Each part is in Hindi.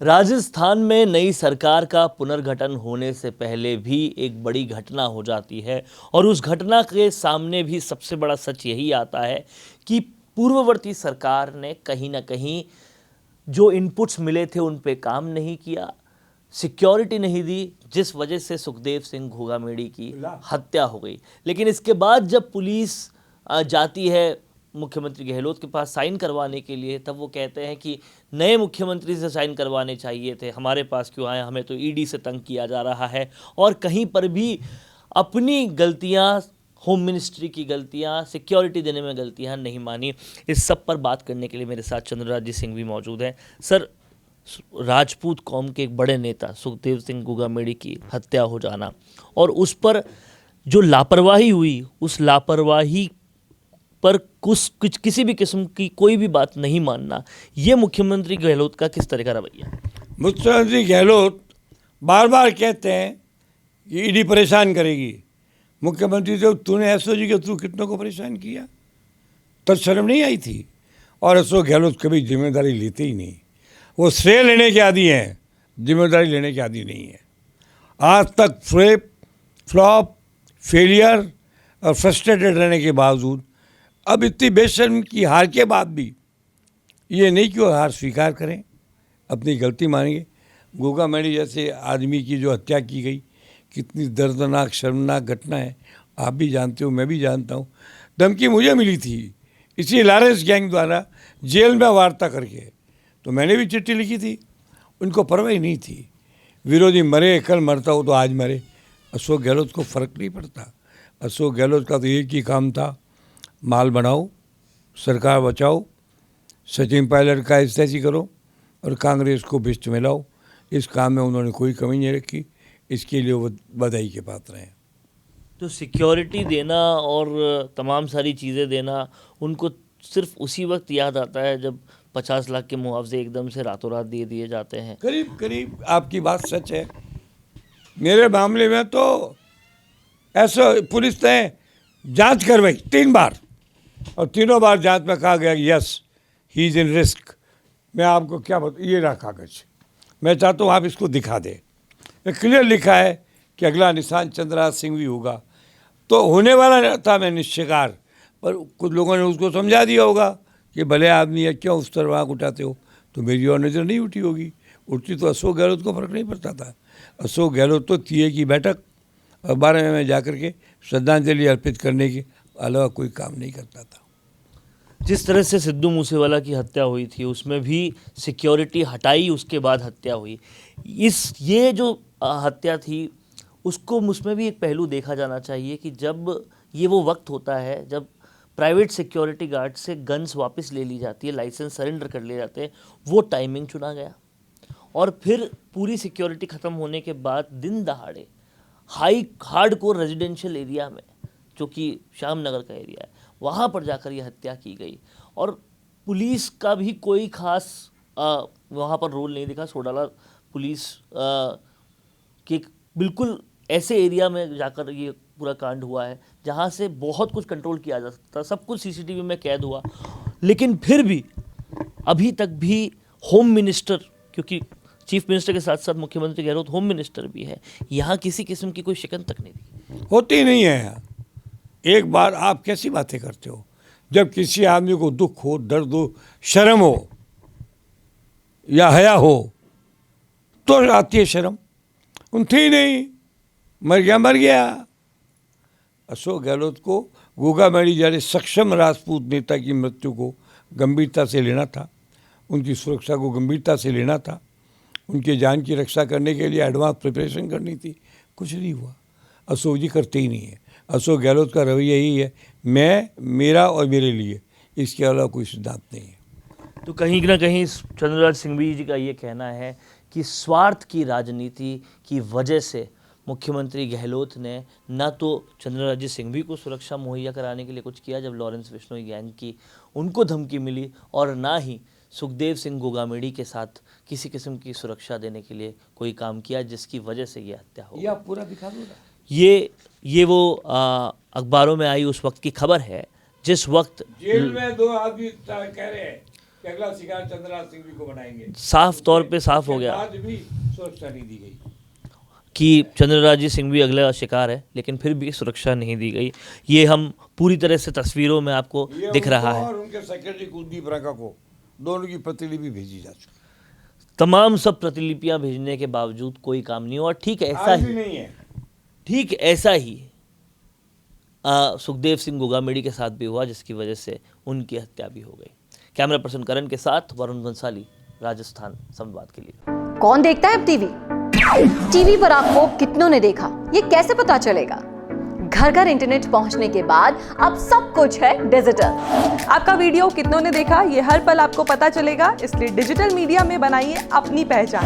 राजस्थान में नई सरकार का पुनर्गठन होने से पहले भी एक बड़ी घटना हो जाती है और उस घटना के सामने भी सबसे बड़ा सच यही आता है कि पूर्ववर्ती सरकार ने कहीं ना कहीं जो इनपुट्स मिले थे उन पे काम नहीं किया, सिक्योरिटी नहीं दी, जिस वजह से सुखदेव सिंह घोगामेड़ी की हत्या हो गई। लेकिन इसके बाद जब पुलिस जाती है मुख्यमंत्री गहलोत के पास साइन करवाने के लिए, तब वो कहते हैं कि नए मुख्यमंत्री से साइन करवाने चाहिए थे, हमारे पास क्यों आए, हमें तो ईडी से तंग किया जा रहा है। और कहीं पर भी अपनी गलतियां, होम मिनिस्ट्री की गलतियां, सिक्योरिटी देने में गलतियां नहीं मानी। इस सब पर बात करने के लिए मेरे साथ चंद्रराज सिंह भी मौजूद हैं। सर, राजपूत कौम के एक बड़े नेता सुखदेव सिंह घोगामेड़ी की हत्या हो जाना और उस पर जो लापरवाही हुई, उस लापरवाही पर कुछ किसी भी किस्म की कोई भी बात नहीं मानना, ये मुख्यमंत्री गहलोत का किस तरह का रवैया? मुख्यमंत्री गहलोत बार बार कहते हैं कि ईडी परेशान करेगी। मुख्यमंत्री तो तूने एसओजी के थ्रू कितनों को परेशान किया, तब शर्म नहीं आई थी? और अशोक गहलोत कभी जिम्मेदारी लेते ही नहीं, वो श्रेय लेने के आदी हैं, जिम्मेदारी लेने के आदी नहीं है। आज तक फ्लॉप, फेलियर और फ्रस्ट्रेटेड रहने के बावजूद अब इतनी बेशर्म की हार के बाद भी ये नहीं कि वो हार स्वीकार करें, अपनी गलती मानेंगे। घोगामेड़ी जैसे आदमी की जो हत्या की गई, कितनी दर्दनाक शर्मनाक घटना है, आप भी जानते हो, मैं भी जानता हूँ। धमकी मुझे मिली थी इसी लारेंस गैंग द्वारा जेल में वार्ता करके, तो मैंने भी चिट्ठी लिखी थी। उनको परवाह नहीं थी, विरोधी मरे, कल मरता हो तो आज मरे। अशोक गहलोत को फ़र्क नहीं पड़ता। अशोक गहलोत का तो एक ही काम था, माल बनाओ, सरकार बचाओ, सचिन पायलट का इस्तेजी करो और कांग्रेस को बिस्ट में लाओ। इस काम में उन्होंने कोई कमी नहीं रखी, इसके लिए वो बधाई के पात्र हैं। तो सिक्योरिटी देना और तमाम सारी चीज़ें देना उनको सिर्फ उसी वक्त याद आता है जब 50 लाख के मुआवजे एकदम से रातों रात दे दिए जाते हैं। करीब करीब आपकी बात सच है। मेरे मामले में तो ऐसा पुलिस ने जांच करवाई 3 बार और तीनों बार जांच में कहा गया कि yes he is in risk. मैं आपको क्या बता, ये रहा कागज, मैं चाहता हूँ आप इसको दिखा दें। क्लियर लिखा है कि अगला निशान चंद्रराज सिंह भी होगा। तो होने वाला था मैं निश्चिकार, पर कुछ लोगों ने उसको समझा दिया होगा कि भले आदमी है, क्यों उस तरह आँख उठाते हो। तो मेरी और नज़र नहीं उठी होगी, उठती तो अशोक गहलोत को फ़र्क नहीं पड़ता था। अशोक गहलोत तो टीए की बैठक और 12 में जाकर के श्रद्धांजलि अर्पित करने के अलावा कोई काम नहीं करता था। जिस तरह से सिद्धू मूसेवाला की हत्या हुई थी, उसमें भी सिक्योरिटी हटाई, उसके बाद हत्या हुई। ये जो हत्या थी, उसको उसमें भी एक पहलू देखा जाना चाहिए कि जब ये वो वक्त होता है जब प्राइवेट सिक्योरिटी गार्ड से गन्स वापस ले ली जाती है, लाइसेंस सरेंडर कर लिए जाते हैं, वो टाइमिंग चुना गया। और फिर पूरी सिक्योरिटी ख़त्म होने के बाद दिन दहाड़े हार्डकोर रेजिडेंशियल एरिया में, जो कि श्याम नगर का एरिया है, वहाँ पर जाकर ये हत्या की गई। और पुलिस का भी कोई खास वहाँ पर रोल नहीं दिखा। सोडाला पुलिस के बिल्कुल ऐसे एरिया में जाकर ये पूरा कांड हुआ है जहाँ से बहुत कुछ कंट्रोल किया जा सकता, सब कुछ सीसीटीवी में कैद हुआ। लेकिन फिर भी अभी तक भी होम मिनिस्टर, क्योंकि चीफ मिनिस्टर के साथ साथ मुख्यमंत्री गहलोत होम मिनिस्टर भी है, यहाँ किसी किस्म की कोई शिकन तक नहीं दी। होती नहीं है यहाँ। एक बार आप कैसी बातें करते हो? जब किसी आदमी को दुख हो, दर्द हो, शर्म हो या हया हो तो आती है शर्म। उन थी नहीं, मर गया। अशोक गहलोत को घोगामेड़ी जैसे सक्षम राजपूत नेता की मृत्यु को गंभीरता से लेना था, उनकी सुरक्षा को गंभीरता से लेना था, उनके जान की रक्षा करने के लिए एडवांस प्रिपरेशन करनी थी। कुछ नहीं हुआ। अशोक जी करते ही नहीं है। अशोक गहलोत का रवैया यही है, मैं, मेरा और मेरे लिए, इसके अलावा कोई सिद्धांत नहीं है। तो कहीं ना कहीं चंद्रराज सिंह जी का ये कहना है कि स्वार्थ की राजनीति की वजह से मुख्यमंत्री गहलोत ने न तो चंद्रराज सिंघवी को सुरक्षा मुहैया कराने के लिए कुछ किया जब लॉरेंस बिश्नोई गैंग की उनको धमकी मिली, और ना ही सुखदेव सिंह घोगामेड़ी के साथ किसी किस्म की सुरक्षा देने के लिए कोई काम किया, जिसकी वजह से ये हत्या हो। ये आप पूरा दिखा दो ना। ये वो अखबारों में आई उस वक्त की खबर है जिस वक्त जेल में 2 आदमी कह रहे हैं कि अगला शिकार चंद्रराज सिंह जी को बनाएंगे। साफ तौर पे साफ हो गया आज भी सुरक्षा नहीं दी गई कि चंद्रराज सिंह भी अगला शिकार है, लेकिन फिर भी सुरक्षा नहीं दी गई। ये हम पूरी तरह से तस्वीरों में आपको दिख रहा है। और उनके सेक्रेटरी कुलदीप रंगा को दोनों की प्रतिलिपि भेजी जा चुकी, तमाम सब प्रतिलिपियां भेजने के बावजूद कोई काम नहीं हुआ। ठीक ऐसा आज भी ही नहीं है। ठीक ऐसा ही सुखदेव सिंह गोगामेडी के साथ भी हुआ, जिसकी वजह से उनकी हत्या भी हो गई। कैमरा पर्सन करण के साथ वरुण बंसाली, राजस्थान संवाद के लिए। कौन देखता है अब टीवी पर आपको कितनों ने देखा, ये कैसे पता चलेगा? घर घर इंटरनेट पहुंचने के बाद अब सब कुछ है डिजिटल। आपका वीडियो कितनों ने देखा ये हर पल आपको पता चलेगा, इसलिए डिजिटल मीडिया में बनाइए अपनी पहचान।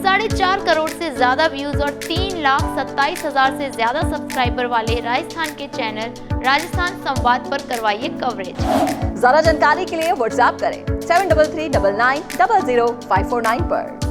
4.5 करोड़ से ज्यादा व्यूज और 3,27,000 से ज्यादा सब्सक्राइबर वाले राजस्थान के चैनल राजस्थान संवाद पर करवाइए कवरेज। ज्यादा जानकारी के लिए व्हाट्सएप करें 7339900549 पर।